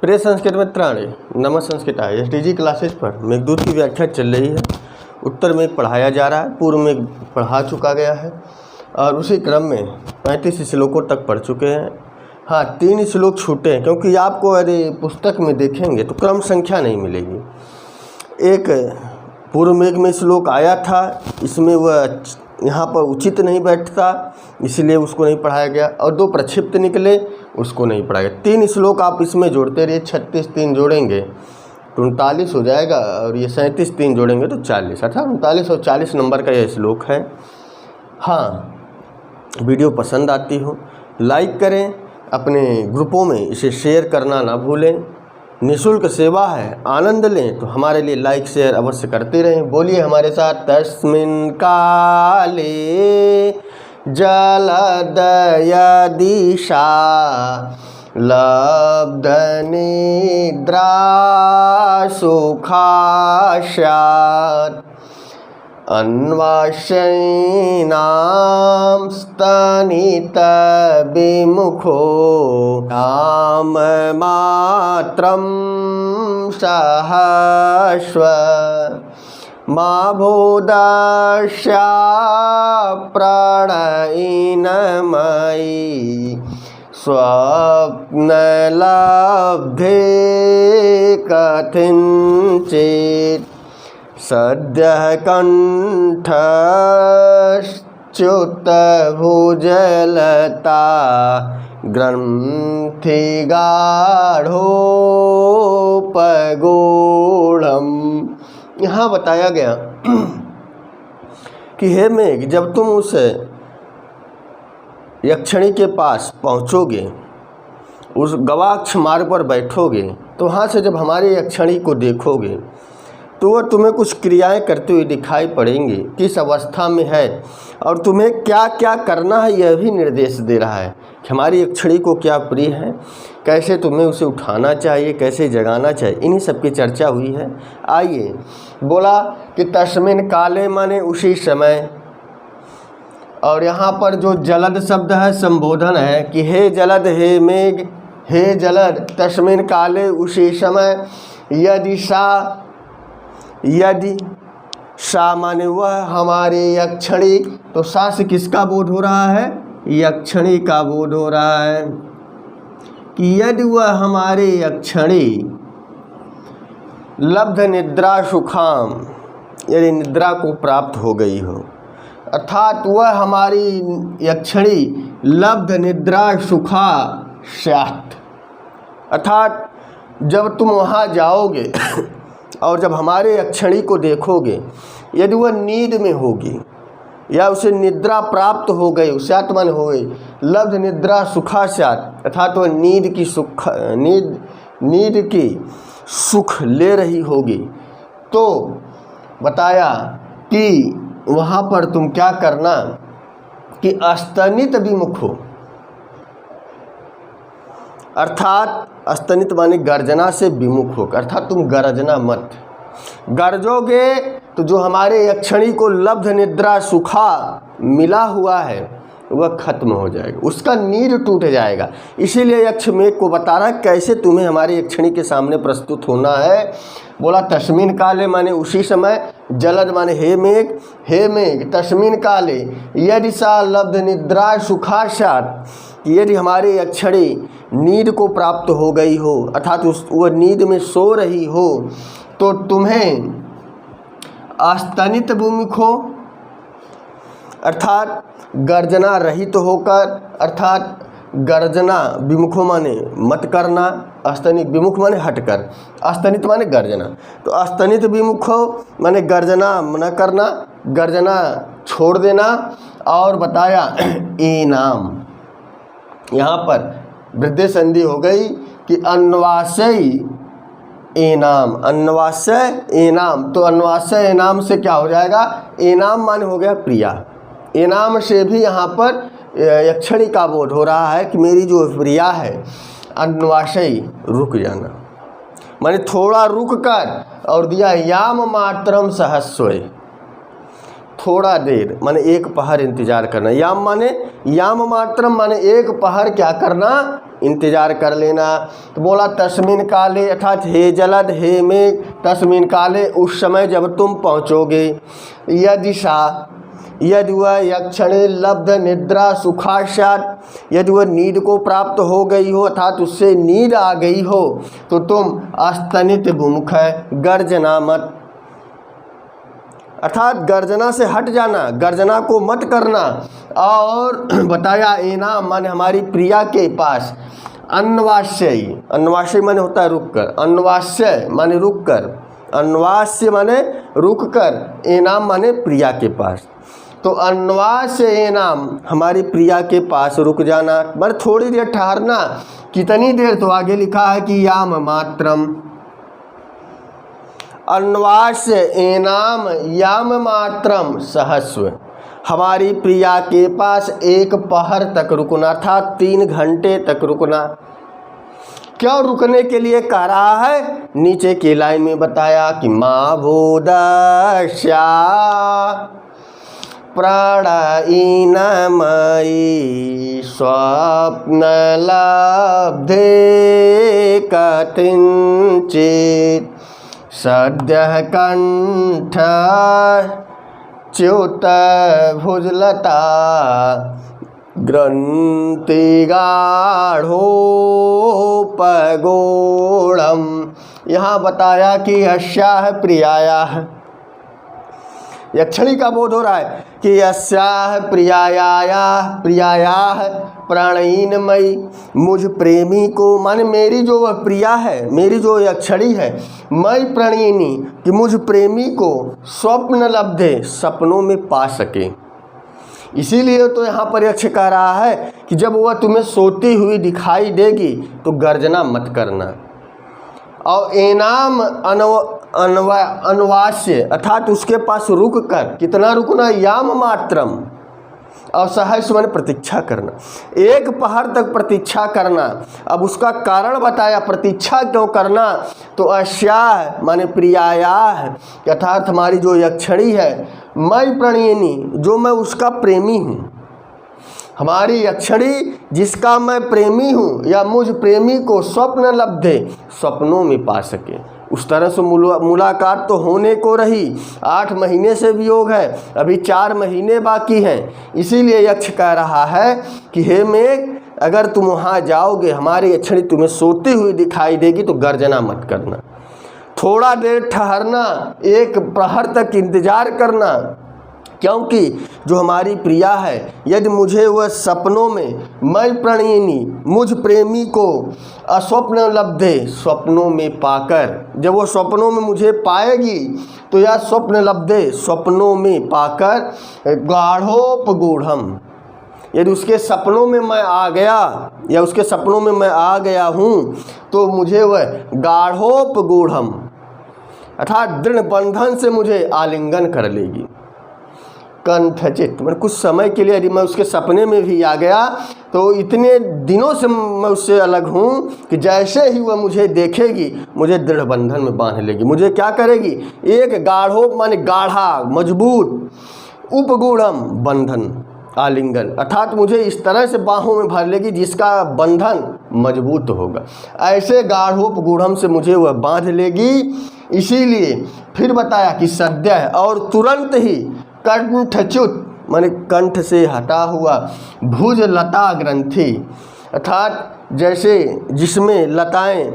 प्रिय संस्कृत मित्राणि, नमः संस्कृताय। एसडीजी क्लासेस पर मेघदूत की व्याख्या चल रही है। उत्तर में पढ़ाया जा रहा है, पूर्व में पढ़ा चुका गया है और उसी क्रम में 35 श्लोकों तक पढ़ चुके हैं। हाँ, 3 श्लोक छूटे हैं क्योंकि आपको यदि पुस्तक में देखेंगे तो क्रम संख्या नहीं मिलेगी। एक पूर्व मेघ में श्लोक आया था, इसमें वह यहाँ पर उचित नहीं बैठता, इसलिए उसको नहीं पढ़ाया गया, और 2 प्रक्षिप्त निकले, उसको नहीं पढ़ाया गया। 3 श्लोक आप इसमें जोड़ते रहिए, 36 3 जोड़ेंगे तो 39 हो जाएगा, और ये 37 3 जोड़ेंगे तो 40, अर्थात 39 और 40 नंबर का यह श्लोक है। हाँ, वीडियो पसंद आती हो लाइक करें, अपने ग्रुपों में इसे शेयर करना ना भूलें। निःशुल्क सेवा है, आनंद लें तो हमारे लिए लाइक शेयर अवश्य करते रहें। बोलिए हमारे साथ, तस्मिन् काले जलदयदिशा लब्धनिद्रा सुखास्यात् अन्वाशयिनां स्तनितविमुखो काममात्रं सहस्व मा भूदस्या प्रणयिनमयि स्वप्नलब्धे कथञ्चित् सद्यः कण्ठश्च्युतभुजलता ग्रन्थिगाढोपगूढम्। यहाँ बताया गया कि हे मेघ, जब तुम उस यक्षिणी के पास पहुँचोगे, उस गवाक्ष मार्ग पर बैठोगे, तो वहाँ से जब हमारी यक्षिणी को देखोगे तो वह तुम्हें कुछ क्रियाएं करते हुए दिखाई पड़ेंगी, किस अवस्था में है और तुम्हें क्या क्या करना है यह भी निर्देश दे रहा है कि हमारी यक्षिणी को क्या प्रिय है, कैसे तुम्हें उसे उठाना चाहिए, कैसे जगाना चाहिए, इन्हीं सब की चर्चा हुई है। आइए, बोला कि तस्मिन् काले माने उसी समय, और यहाँ पर जो जलद शब्द है संबोधन है कि हे जलद, हे मेघ, हे जलद, तस्मिन् काले उसी समय, यदि सा, यदि सा माने वह हमारे यक्षिणी, तो सा से किसका बोध हो रहा है? यक्षिणी का बोध हो रहा है कि यदि वह हमारे यक्षिणी लब्ध निद्रा सुखाम, यदि निद्रा को प्राप्त हो गई हो, अर्थात वह हमारी यक्षिणी लब्ध निद्रा सुखा स्यात्, अर्थात जब तुम वहाँ जाओगे और जब हमारे यक्षिणी को देखोगे, यदि वह नींद में होगी या उसे निद्रा प्राप्त हो गई, स्यात् मन हो गई, लब्ध निद्रा सुखा स्यात्, अर्थात वह नींद की सुख ले रही होगी, तो बताया कि वहाँ पर तुम क्या करना कि अस्तनित विमुख हो, अर्थात अस्तनित माने गर्जना से विमुख हो, अर्थात तुम गरजना मत। गरजोगे तो जो हमारे यक्षिणी को लब्ध निद्रा सुखा मिला हुआ है वह खत्म हो जाएगा, उसका नीड टूट जाएगा। इसीलिए यक्ष मेघ को बता रहा है कैसे तुम्हें हमारे यक्षिणी के सामने प्रस्तुत होना है। बोला तस्मिन् काले माने उसी समय, जलद माने हे मेघ, हे मेघ तस्मिन् काले यदि सा लब्ध निद्रा सुखा स्यात्, यदि हमारी यक्षिणी नींद को प्राप्त हो गई हो, अर्थात वह नींद में सो रही हो, तो तुम्हें अस्तनित विमुख हो, अर्थात गर्जना रहित होकर, अर्थात गर्जना विमुखो माने मत करना, अस्तनित विमुख माने हटकर, अस्तनित माने गर्जना, तो अस्तनित विमुखो माने गर्जना न करना, गर्जना छोड़ देना। और बताया इनाम, यहाँ पर वृद्धि संधि हो गई कि अन्वाशय इनाम, अन्वाशय इनाम, तो अन्वाशय इनाम से क्या हो जाएगा? इनाम माने हो गया प्रिया। इनाम से भी यहाँ पर यक्षिणी का बोध हो रहा है कि मेरी जो प्रिया है, अन्वाशय रुक जाना माने थोड़ा रुक कर, और दिया याम मात्रम सहस्व, थोड़ा देर माने एक पहर इंतजार करना। याम माने याम मात्रम माने एक पहर क्या करना, इंतजार कर लेना। तो बोला तस्मिन काले अर्थात हे जलद हे मेघ, तस्मिन काले उस समय जब तुम पहुँचोगे, यदि वह यक्षणे लब्ध निद्रा सुखाशात, यदि वह नींद को प्राप्त हो गई हो अर्थात उससे नींद आ गई हो तो तुम अस्तनित विमुख है, गर्जना मत, अर्थात गर्जना से हट जाना, गर्जना को मत करना। और बताया एनाम माने हमारी प्रिया के पास, अन्वाश्य, अन्वाश्य माने होता है रुक कर, अन्वाश्य माने रुक कर, अन्वाश्य माने रुक कर, एनाम माने प्रिया के पास। तो अन्वाश्य एनाम हमारी प्रिया के पास रुक जाना, मतलब थोड़ी देर ठहरना। कितनी देर? तो आगे लिखा है कि याम मात्रम, अन्वाश्य एनाम याम मात्रम सहस्व, हमारी प्रिया के पास एक पहर तक रुकना अर्थात 3 घंटे तक रुकना। क्यों रुकने के लिए कह रहा है? नीचे की लाइन में बताया कि माँ भूदश्या प्राणहीन मयि स्वप्न लब्धे कथिंचित् सद्यः कंठ च्युत भुजलता ग्रंथि गाढ़ोपगूढ़म। यहाँ बताया कि अस्याः प्रियायाः, यक्षणी का बोध हो रहा है कि अस्याः प्रियायाः प्राणहीनमयी, मुझ प्रेमी को माने मेरी जो वह प्रिया है, मेरी जो यक्षणी है, मई प्रणयिनी कि मुझ प्रेमी को स्वप्न लब्धे सपनों में पा सके। इसीलिए तो यहाँ पर यक्ष कह रहा है कि जब वह तुम्हें सोती हुई दिखाई देगी तो गर्जना मत करना। और एनाम अन्वाश्य अर्थात उसके पास रुक कर, कितना रुकना? याम मात्रम, और सहस्व माने प्रतीक्षा करना, एक पहर तक प्रतीक्षा करना। अब उसका कारण बताया प्रतीक्षा क्यों करना। तो अस्याः माने प्रियायाः अर्थात हमारी जो यक्षणी है, मई प्रणयिनी जो मैं उसका प्रेमी हूँ, हमारी यक्षणी जिसका मैं प्रेमी हूँ या मुझ प्रेमी को स्वप्न लब्धे सपनों में पा सके। उस तरह से मुलाकात तो होने को रही, 8 महीने से वियोग है, अभी 4 महीने बाकी हैं। इसीलिए यक्ष कह रहा है कि हे मेघ, अगर तुम वहाँ जाओगे, हमारी यक्षणी तुम्हें सोती हुई दिखाई देगी तो गर्जना मत करना, थोड़ा देर ठहरना, एक प्रहर तक इंतजार करना। क्योंकि जो हमारी प्रिया है, यदि मुझे वह सपनों में मई प्रणयिनी मुझ प्रेमी को अस्वप्न लब्धे सपनों में पाकर, जब वो सपनों में मुझे पाएगी तो यह स्वप्न लब्धे सपनों में पाकर गाढ़ोपगूढ़म, यदि उसके सपनों में मैं आ गया या उसके सपनों में मैं आ गया हूँ तो मुझे वह गाढ़ोपगूढ़म अर्थात दृढ़ बंधन से मुझे आलिंगन कर लेगी। कंठचित मतलब कुछ समय के लिए यदि मैं उसके सपने में भी आ गया तो इतने दिनों से मैं उससे अलग हूँ कि जैसे ही वह मुझे देखेगी मुझे दृढ़ बंधन में बांध लेगी। मुझे क्या करेगी? एक गाढ़ो माने गाढ़ा मजबूत, उपगूढ़म बंधन आलिंगन अर्थात मुझे इस तरह से बाहों में भर लेगी जिसका बंधन मजबूत होगा। ऐसे गाढ़ोपगूढ़म से मुझे वह बांध लेगी। इसीलिए फिर बताया कि सद्य और तुरंत ही कंठच्युत माने कंठ से हटा हुआ, भुज लता ग्रंथि अर्थात जैसे जिसमें लताएं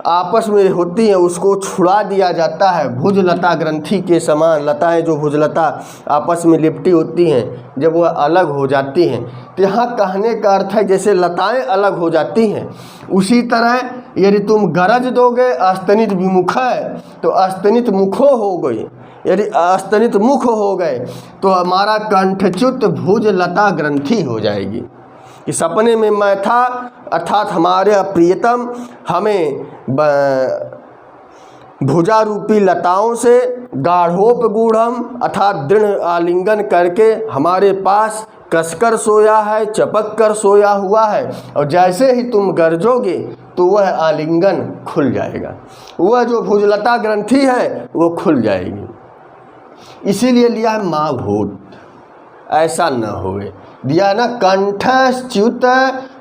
आपस में होती हैं उसको छुड़ा दिया जाता है, भुज लता ग्रंथि के समान लताएं जो भुजलता आपस में लिपटी होती हैं जब वह अलग हो जाती हैं। तो यहाँ कहने का अर्थ है जैसे लताएं अलग हो जाती हैं उसी तरह यदि तुम गरज दोगे अस्तनित विमुख है तो अस्तनित मुखो हो गई, यदि अस्तनित मुख हो गए तो हमारा कंठच्युत भुज लता ग्रंथि हो जाएगी। कि सपने में मैं था अर्थात हमारे प्रियतम हमें भुजा रूपी लताओं से गाढ़ोपगूढ़म अर्थात दृढ़ आलिंगन करके हमारे पास कसकर सोया है, चपक कर सोया हुआ है, और जैसे ही तुम गरजोगे तो वह आलिंगन खुल जाएगा, वह जो भुजलता ग्रंथि है वो खुल जाएगी। इसीलिए लिया है माँ भूत, ऐसा न होए, दिया ना कंठच्युत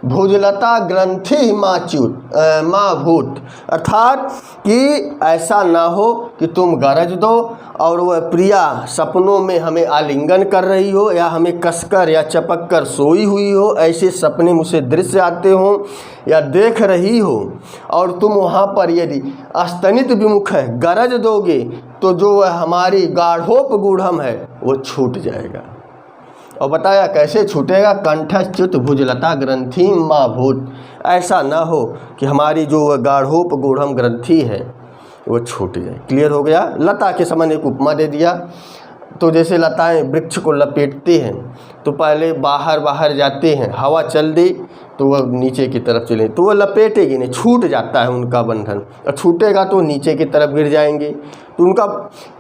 भुजलता ग्रंथि माँ भूत, अर्थात कि ऐसा ना हो कि तुम गरज दो और वह प्रिया सपनों में हमें आलिंगन कर रही हो या हमें कसकर या चपक कर सोई हुई हो, ऐसे सपने मुझसे दृश्य आते हों या देख रही हो और तुम वहाँ पर यदि अस्तनित विमुख है गरज दोगे तो जो वह हमारी गाढ़ोपगूढ़म है वो छूट जाएगा। और बताया कैसे छूटेगा, कंठच्युत भुजलता ग्रंथि माँ भूत, ऐसा ना हो कि हमारी जो गाढ़ोपगूढ़म ग्रंथि है वो छूट जाए। क्लियर हो गया। लता के समान एक उपमा दे दिया। तो जैसे लताएं वृक्ष को लपेटती हैं तो पहले बाहर जाते हैं, हवा चल दी तो वह नीचे की तरफ चले तो वह लपेटेगी नहीं, छूट जाता है उनका बंधन, और छूटेगा तो नीचे की तरफ गिर जाएंगे। तो उनका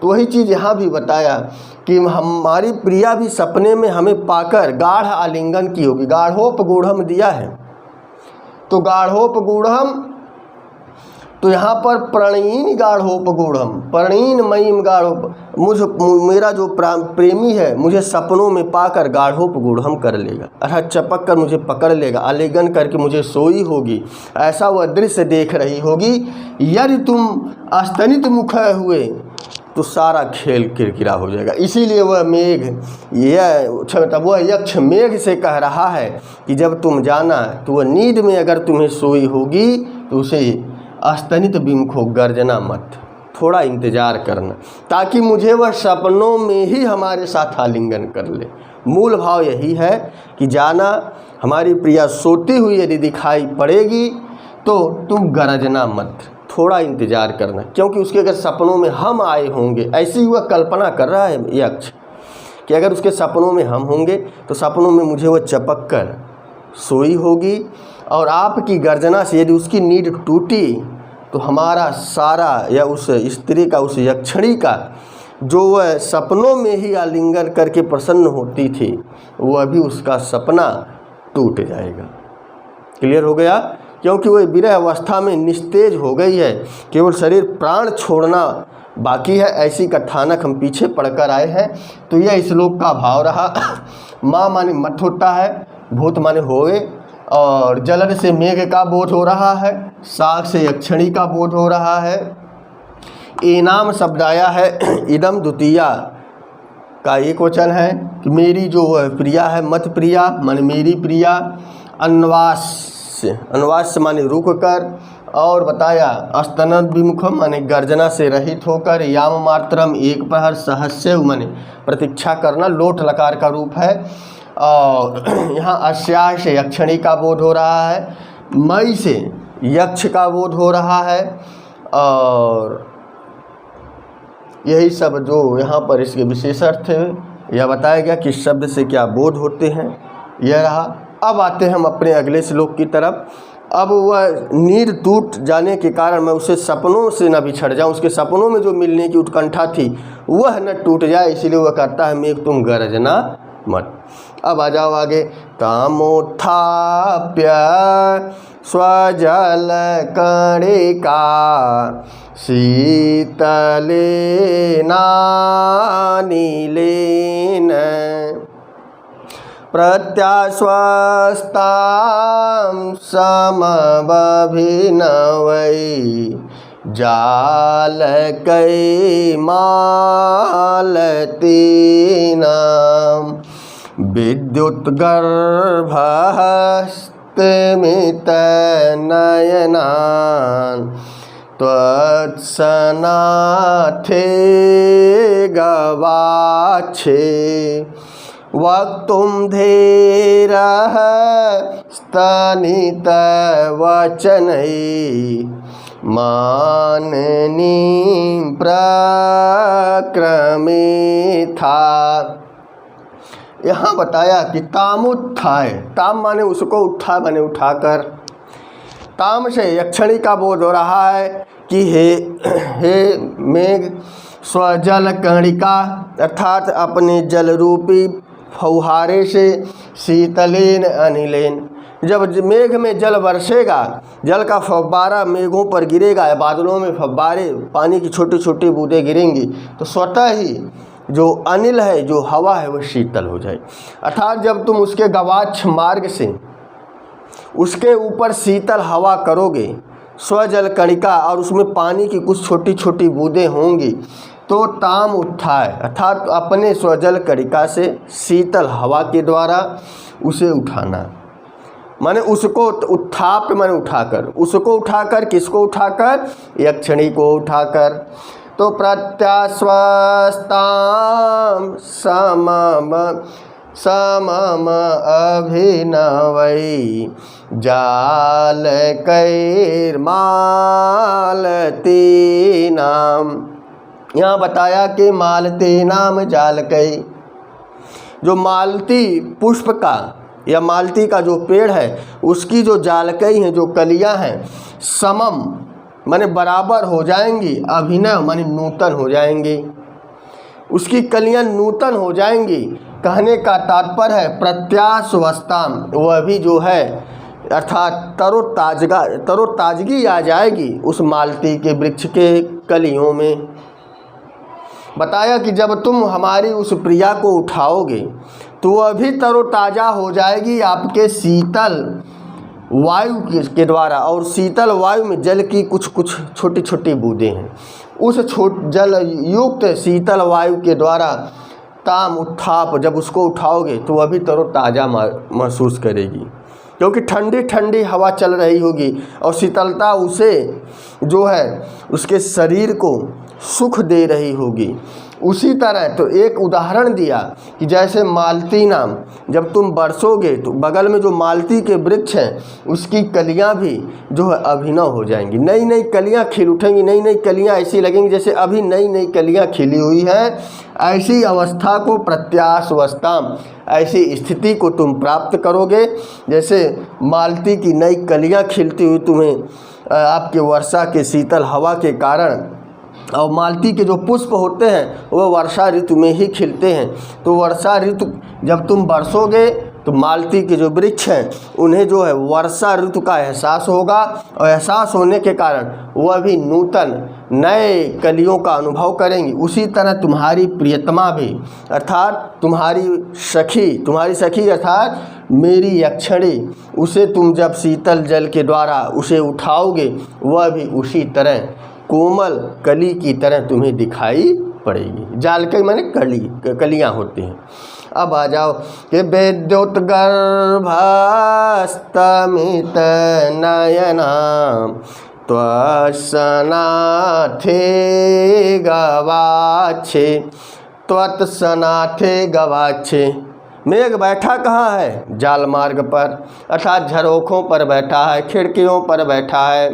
तो वही चीज़ यहाँ भी बताया कि हमारी प्रिया भी सपने में हमें पाकर गाढ़ आलिंगन की होगी। गाढ़ोपगूढ़म दिया है तो गाढ़ोपगूढ़म, तो यहाँ पर प्रणयीन गाढ़ोपगूढ़म, प्रणयीन मयीम गाढ़ोप, मेरा जो प्रेमी है मुझे सपनों में पाकर गाढ़ोपगूढ़म कर लेगा, अर्थात चपक कर मुझे पकड़ लेगा, आलिंगन करके मुझे सोई होगी, ऐसा वह दृश्य देख रही होगी। यदि तुम अस्तनित मुख हुए तो सारा खेल किरकिरा हो जाएगा। इसीलिए वह मेघ, वह यक्ष मेघ से कह रहा है कि जब तुम जाना तो वह नींद में अगर तुम्हें सोई होगी तो उसे अस्तनित विमुख हो गर्जना मत, थोड़ा इंतज़ार करना ताकि मुझे वह सपनों में ही हमारे साथ आलिंगन कर ले। मूल भाव यही है कि जाना, हमारी प्रिया सोती हुई यदि दिखाई पड़ेगी तो तुम गरजना मत, थोड़ा इंतज़ार करना, क्योंकि उसके अगर सपनों में हम आए होंगे, ऐसी वह कल्पना कर रहा है यक्ष कि अगर उसके सपनों में हम होंगे तो सपनों में मुझे वह चपक कर सोई होगी और आपकी गर्जना से यदि उसकी नींद टूटी तो हमारा सारा या उस स्त्री का, उस यक्षिणी का जो वह सपनों में ही आलिंगन करके प्रसन्न होती थी वह भी उसका सपना टूट जाएगा। क्लियर हो गया। क्योंकि वह विरह अवस्था में निस्तेज हो गई है, केवल शरीर प्राण छोड़ना बाकी है, ऐसी कथानक हम पीछे पढ़कर आए हैं। तो यह श्लोक का भाव रहा। माँ माने मत होता है, भूत माने होए, और जलन से मेघ का बोध हो रहा है, साग से यक्षिणी का बोध हो रहा है। एनाम शब्द आया है, इदम द्वितीया का एक वचन है कि मेरी जो प्रिया है, मत प्रिया माने मेरी प्रिया, अन्वास माने रुक कर, और बताया अस्तनद विमुखम माने गर्जना से रहित होकर, याम मात्रम एक प्रहर, सहस्यव माने प्रतीक्षा करना, लोट लकार का रूप है। और यहाँ अस्या से यक्षिणी का बोध हो रहा है, मई से यक्ष का बोध हो रहा है, और यही सब जो यहाँ पर इसके विशेष अर्थ है यह बताया गया कि शब्द से क्या बोध होते हैं, यह रहा। अब आते हैं हम अपने अगले श्लोक की तरफ। अब वह नींद टूट जाने के कारण मैं उसे सपनों से न बिछड़ जाऊँ, उसके सपनों में जो मिलने की उत्कंठा थी वह न टूट जाए, इसीलिए वह कहता है मेघ तुम गरजना मत। अब आ जाओ आगे। तामोत्थाप्य स्वजल कणिका शीतलेना नीलेन प्रत्याश्वस्तां समभिनवै जालकैमालतीनां विद्युद्गर्भहस्तमितनयनान् त्वत्सनाथे गवाक्षे वक्तुं धीरः स्तनितवचनैः माननीं प्रक्रमेथा। यहाँ बताया कि तामुत्थाय, ताम माने उसको उठा माने उठाकर, ताम से यक्षिणी का बोध हो रहा है कि हे मेघ स्वजल कणिका, अर्थात अपने जल रूपी फौहारे से, शीतलेन अनिलेन, जब मेघ में जल बरसेगा, जल का फव्वारा मेघों पर गिरेगा, बादलों में फव्वारे पानी की छोटी छोटी बूंदें गिरेंगी तो स्वतः ही जो अनिल है, जो हवा है, वह शीतल हो जाए। अर्थात जब तुम उसके गवाक्ष मार्ग से उसके ऊपर शीतल हवा करोगे, स्वजल कणिका, और उसमें पानी की कुछ छोटी छोटी बूंदें होंगी, तो ताम उत्थाय, अर्थात अपने स्वजल कणिका से शीतल हवा के द्वारा उसे उठाना। माने उसको उत्थाप माने उठाकर, उसको उठाकर, किसको उठाकर? यक्षिणी को उठाकर। तो प्रत्याश्वस्ताम समम अभिनवै जालकैर्मालती नाम। यहाँ बताया कि मालती नाम जालकै, जो मालती पुष्प का या मालती का जो पेड़ है उसकी जो जालकई हैं, जो कलियां हैं, समम माने बराबर हो जाएंगी, अभिनव माने नूतन हो जाएंगी, उसकी कलियां नूतन हो जाएंगी। कहने का तात्पर्य है प्रत्याश्वस्ताम, वह भी जो है अर्थात तरोताजगी आ जाएगी उस मालती के वृक्ष के कलियों में। बताया कि जब तुम हमारी उस प्रिया को उठाओगे तो वह भी तरोताज़ा हो जाएगी आपके शीतल वायु के द्वारा, और शीतल वायु में जल की कुछ कुछ छोटी छोटी बूंदें हैं, उस जल युक्त शीतल वायु के द्वारा ताम उत्थाप, जब उसको उठाओगे तो वह भी तरोताज़ा महसूस करेगी, क्योंकि ठंडी ठंडी हवा चल रही होगी और शीतलता उसे जो है उसके शरीर को सुख दे रही होगी। उसी तरह तो एक उदाहरण दिया कि जैसे मालती नाम, जब तुम बरसोगे तो बगल में जो मालती के वृक्ष हैं उसकी कलियां भी जो है अभिनव हो जाएंगी, नई नई कलियां खिल उठेंगी, नई नई कलियां ऐसी लगेंगी जैसे अभी नई नई कलियां खिली हुई हैं। ऐसी अवस्था को प्रत्याश्वस्ताम, ऐसी स्थिति को तुम प्राप्त करोगे जैसे मालती की नई कलियां खिलती हुई तुम्हें आपके वर्षा के शीतल हवा के कारण, और मालती के जो पुष्प होते हैं वह वर्षा ऋतु में ही खिलते हैं। तो वर्षा ऋतु जब तुम बरसोगे तो मालती के जो वृक्ष हैं उन्हें जो है वर्षा ऋतु का एहसास होगा, और एहसास होने के कारण वह भी नूतन नए कलियों का अनुभव करेंगी। उसी तरह तुम्हारी प्रियतमा भी, अर्थात तुम्हारी सखी अर्थात मेरी यक्षिणी, उसे तुम जब शीतल जल के द्वारा उसे उठाओगे वह भी उसी तरह कोमल कली की तरह तुम्हें दिखाई पड़ेगी। जालकई माने कलियां होती हैं। अब आ जाओ कि विद्युत गर्भस्तमित नयना त्वत्सनाथे गवाच्छे, त्वत्सनाथे गवाच्छे। मेघ बैठा कहाँ है? जाल मार्ग पर, अर्थात झरोखों पर बैठा है, खिड़कियों पर बैठा है।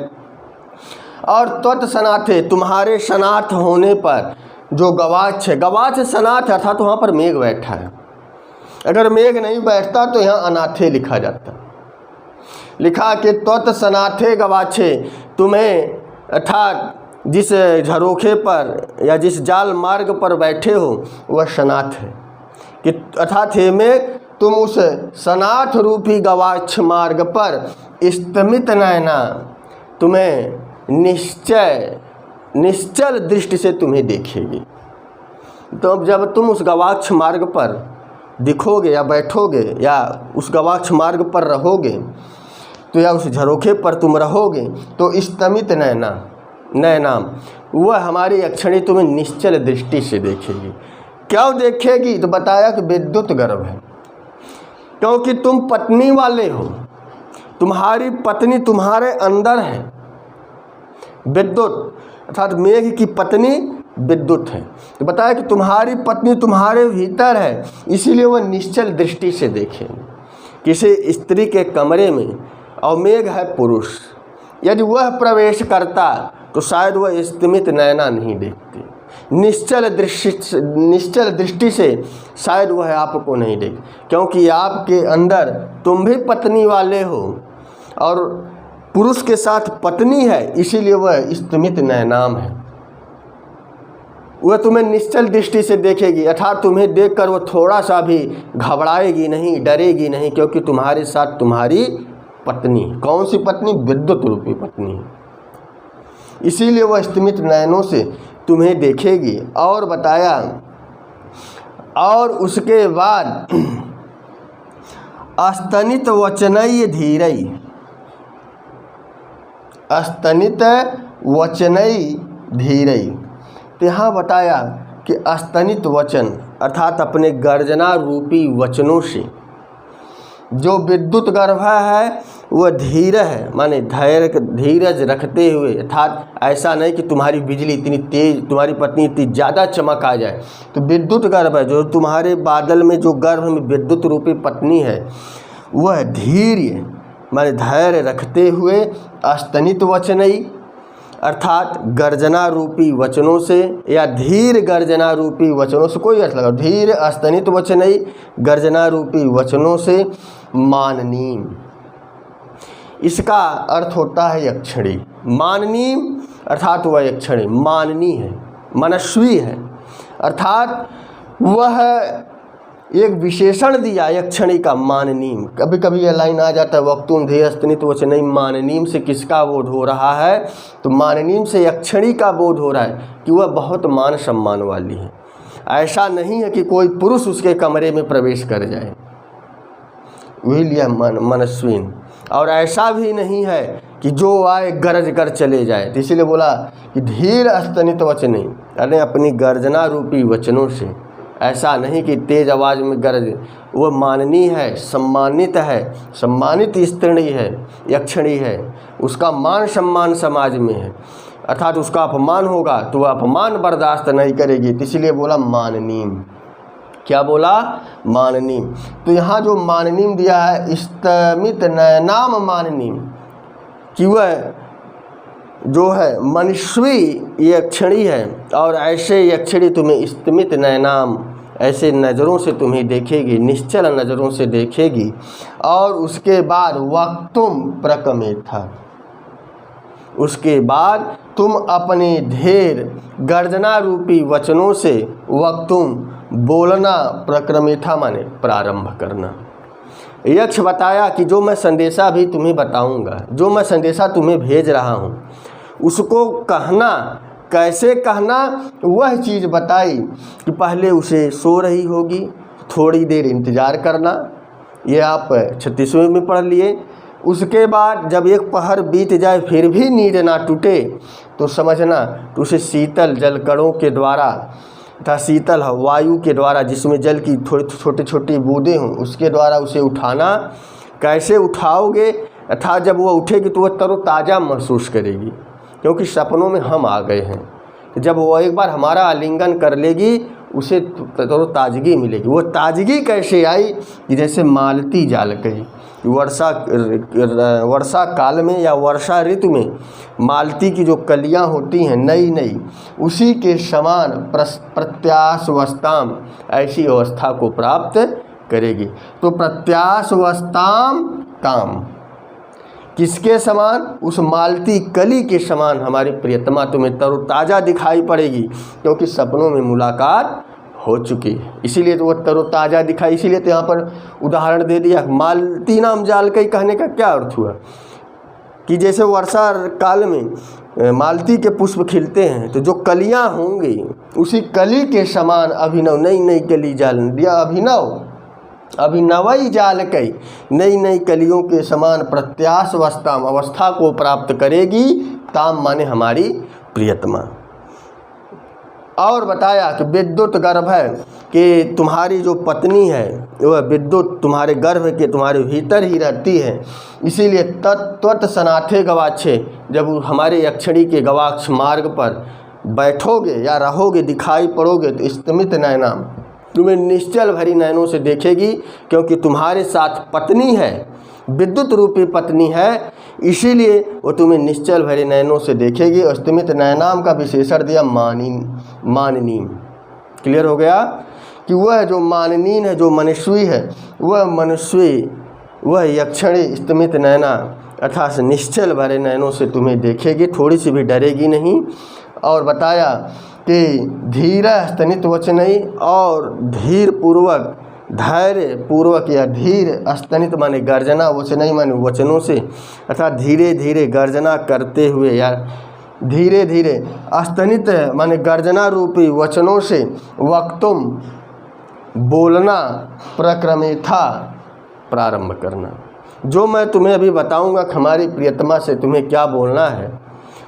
और त्वत्सनाथे, तुम्हारे सनाथ होने पर जो गवाक्ष है, गवाक्ष सनाथ अर्थात वहाँ पर मेघ बैठा है। अगर मेघ नहीं बैठता तो यहाँ अनाथे लिखा जाता, लिखा कि त्वत्सनाथे गवाक्षे, तुम्हें अर्थात जिस झरोखे पर या जिस जाल मार्ग पर बैठे हो वह सनाथ है, कि अर्थात हे मेघ तुम उस सनाथ रूपी गवाक्ष मार्ग पर स्तमित नयना, तुम्हें निश्चल दृष्टि से तुम्हें देखेगी। तो अब जब तुम उस गवाक्ष मार्ग पर दिखोगे या बैठोगे या उस गवाक्ष मार्ग पर रहोगे तो या उस झरोखे पर तुम रहोगे तो स्तमित नयनाम, वह हमारी यक्षिणी तुम्हें निश्चल दृष्टि से देखेगी। क्यों देखेगी? तो बताया कि विद्युत गर्भ है, क्योंकि तुम पत्नी वाले हो, तुम्हारी पत्नी तुम्हारे अंदर है। विद्युत अर्थात मेघ की पत्नी विद्युत है, तो बताया कि तुम्हारी पत्नी तुम्हारे भीतर है, इसीलिए वह निश्चल दृष्टि से देखे। किसी स्त्री के कमरे में और मेघ है पुरुष, यदि वह प्रवेश करता तो शायद वह स्तमित नयना नहीं देखती, निश्चल दृष्टि से शायद वह आपको नहीं देख, क्योंकि आपके अंदर तुम भी पत्नी वाले हो और पुरुष के साथ पत्नी है, इसीलिए वह स्तमित नयनाम है। वह तुम्हें निश्चल दृष्टि से देखेगी, अर्थात तुम्हें देखकर वह थोड़ा सा भी घबराएगी नहीं, डरेगी नहीं, क्योंकि तुम्हारे साथ तुम्हारी पत्नी, कौन सी पत्नी? विद्युत रूपी पत्नी, इसीलिए वह स्तमित नयनों से तुम्हें देखेगी। और बताया, और उसके बाद अस्तनित वचनय धीरय, अस्तनित वचनय धीरय। तो यहाँ बताया कि अस्तनित वचन अर्थात अपने गर्जना रूपी वचनों से जो विद्युत गर्भ है वह धीर है, माने धैर्य धीरज रखते हुए, अर्थात ऐसा नहीं कि तुम्हारी बिजली इतनी तेज, तुम्हारी पत्नी इतनी ज़्यादा चमक आ जाए। तो विद्युत गर्भ है, जो तुम्हारे बादल में जो गर्भ में विद्युत रूपी पत्नी है वह धैर्य माने धैर्य रखते हुए अस्तनित वचनई अर्थात गर्जना रूपी वचनों से, या धीर गर्जना रूपी वचनों से, कोई अर्थ लगा, धीर अस्तनित वचनई गर्जना रूपी वचनों से माननीय। इसका अर्थ होता है यक्षिणी। माननीय अर्थात वह यक्षिणी माननीय है, मनस्वी है, अर्थात वह एक विशेषण दिया यक्षिणी का माननीय। कभी कभी यह लाइन आ जाता है वक्तुम धीर अस्तनित वचनई माननीय से किसका बोध हो रहा है, तो माननीय से यक्षिणी का बोध हो रहा है कि वह बहुत मान सम्मान वाली है। ऐसा नहीं है कि कोई पुरुष उसके कमरे में प्रवेश कर जाए, वही लिया मनस्वीन। और ऐसा भी नहीं है कि जो आए गरज कर चले जाए, तो इसीलिए बोला कि धीर अस्तनित वचनई, अरे अपनी गर्जना रूपी वचनों से, ऐसा नहीं कि तेज आवाज़ में गरज। वो माननीय है, सम्मानित है, सम्मानित स्त्री है, यक्षिणी है, उसका मान सम्मान समाज में है, अर्थात उसका अपमान होगा तो वह अपमान बर्दाश्त नहीं करेगी, तो इसलिए बोला माननीय। क्या बोला? माननीय। तो यहाँ जो माननीय दिया है स्तमित नयनाम माननीय, कि वह जो है मनस्वी यक्षिणी है और ऐसे यक्षिणी तुम्हें स्तमित नयनाम, ऐसे नज़रों से तुम्हें देखेगी, निश्चल नज़रों से देखेगी। और उसके बाद वक्तुम प्रकमेथा, उसके बाद तुम अपने ढेर गर्जना रूपी वचनों से वक्तुम बोलना, प्रक्रमेथा माने प्रारंभ करना। यक्ष बताया कि जो मैं संदेशा भी तुम्हें बताऊंगा, जो मैं संदेशा तुम्हें भेज रहा हूँ, उसको कहना, कैसे कहना, वह चीज़ बताई कि पहले उसे सो रही होगी, थोड़ी देर इंतज़ार करना, ये आप 36वें में पढ़ लिए। उसके बाद जब एक पहर बीत जाए फिर भी नींद ना टूटे तो समझना तो उसे शीतल जलकणों के द्वारा तथा शीतल वायु के द्वारा, जिसमें जल की थोड़ी छोटी छोटी बूंदें हों, उसके द्वारा उसे उठाना। कैसे उठाओगे? अर्थात जब वह उठेगी तो वह तरोताज़ा महसूस करेगी, क्योंकि सपनों में हम आ गए हैं। जब वो एक बार हमारा आलिंगन कर लेगी उसे तरोताज़गी मिलेगी। वो ताजगी कैसे आई कि जैसे मालती जाल गई, वर्षा काल में या वर्षा ऋतु में मालती की जो कलियां होती हैं नई नई, उसी के समान प्रत्याशवस्थाम, ऐसी अवस्था को प्राप्त करेगी। तो प्रत्याशवस्थाम काम, किसके समान? उस मालती कली के समान हमारी प्रियतमा तुम्हें तरोताज़ा दिखाई पड़ेगी, क्योंकि सपनों में मुलाकात हो चुकी है, इसीलिए तो वो तरोताज़ा दिखाई। इसीलिए तो यहाँ पर उदाहरण दे दिया। मालती नाम जाल कई कहने का क्या अर्थ हुआ कि जैसे वर्षा काल में मालती के पुष्प खिलते हैं तो जो कलियाँ होंगी उसी कली के समान अभिनव, नई नई कली जाल दिया, अभिनवई जाल कई, नई नई कलियों के समान प्रत्याशवस्थाम, अवस्था को प्राप्त करेगी। ताम माने हमारी प्रियतमा। और बताया कि विद्युत गर्भ है कि तुम्हारी जो पत्नी है वह विद्युत तुम्हारे गर्भ के तुम्हारे भीतर ही रहती है। इसीलिए तत्वत सनाथे गवाक्षे, जब हमारे यक्षिणी के गवाक्ष मार्ग पर बैठोगे या रहोगे, दिखाई पड़ोगे, तो स्तमित नयनाम, तुम्हें निश्चल भरी नयनों से देखेगी, क्योंकि तुम्हारे साथ पत्नी है, विद्युत रूपी पत्नी है, इसीलिए वो तुम्हें निश्चल भरे नयनों से देखेगी। स्तमित नयनाम का विशेषण दिया माननीय। क्लियर हो गया कि वह जो माननीय है, जो मनस्वी है, वह मनस्वी, वह यक्षिणी स्तमित नयना अर्थात निश्चल भरे नयनों से तुम्हें देखेगी, थोड़ी सी भी डरेगी नहीं। और बताया कि धीर स्तनित वचनई, और धीर पूर्वक, धैर्य पूर्वक या धीर स्तनित माने गर्जना, वचनई माने वचनों से, अर्थात धीरे धीरे गर्जना करते हुए या धीरे धीरे स्तनित माने गर्जना रूपी वचनों से वक्तुम बोलना, प्रारंभ करना। जो मैं तुम्हें अभी बताऊंगा हमारी प्रियतमा से तुम्हें क्या बोलना है,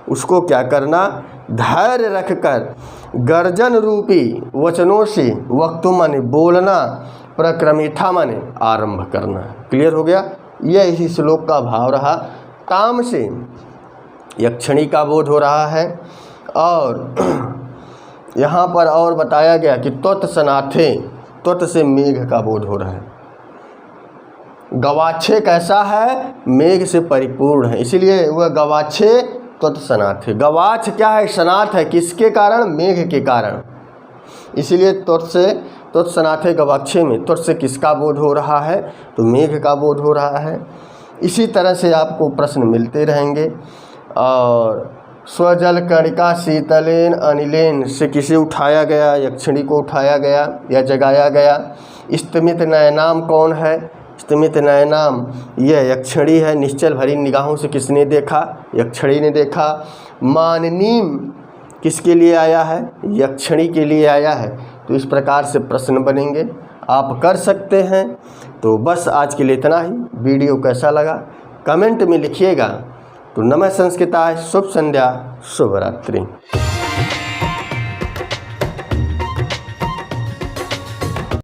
उसको क्या करना, धैर्य रखकर गर्जन रूपी वचनों से वक्तु माने बोलना, प्रक्रमिठा माने आरंभ करना। क्लियर हो गया। यह इसी श्लोक का भाव रहा। ताम से यक्षिणी का बोध हो रहा है और यहाँ पर और बताया गया कि त्वत् सनाथे, त्वत् से मेघ का बोध हो रहा है। गवाक्षे कैसा है, मेघ से परिपूर्ण है, इसीलिए वह गवाक्षे त्वत् सनाथे। गवाक्ष क्या है, सनाथ है, किसके कारण, मेघ के कारण, इसीलिए त्वत् से त्वत् सनाथे गवाक्षे में त्वत् से किसका बोध हो रहा है, तो मेघ का बोध हो रहा है। इसी तरह से आपको प्रश्न मिलते रहेंगे। और स्वजल कणिका शीतलेन अनिलेन से किसे उठाया गया, यक्षिणी को उठाया गया या जगाया गया। स्तिमित नयनाम कौन है, स्तिमित नयनाम यह यक्षिणी है। निश्चल भरी निगाहों से किसने देखा, यक्षिणी ने देखा। माननीम किसके लिए आया है, यक्षिणी के लिए आया है। तो इस प्रकार से प्रश्न बनेंगे, आप कर सकते हैं। तो बस आज के लिए इतना ही। वीडियो कैसा लगा कमेंट में लिखिएगा। तो नमः संस्कृताय, शुभ संध्या, शुभ रात्रि।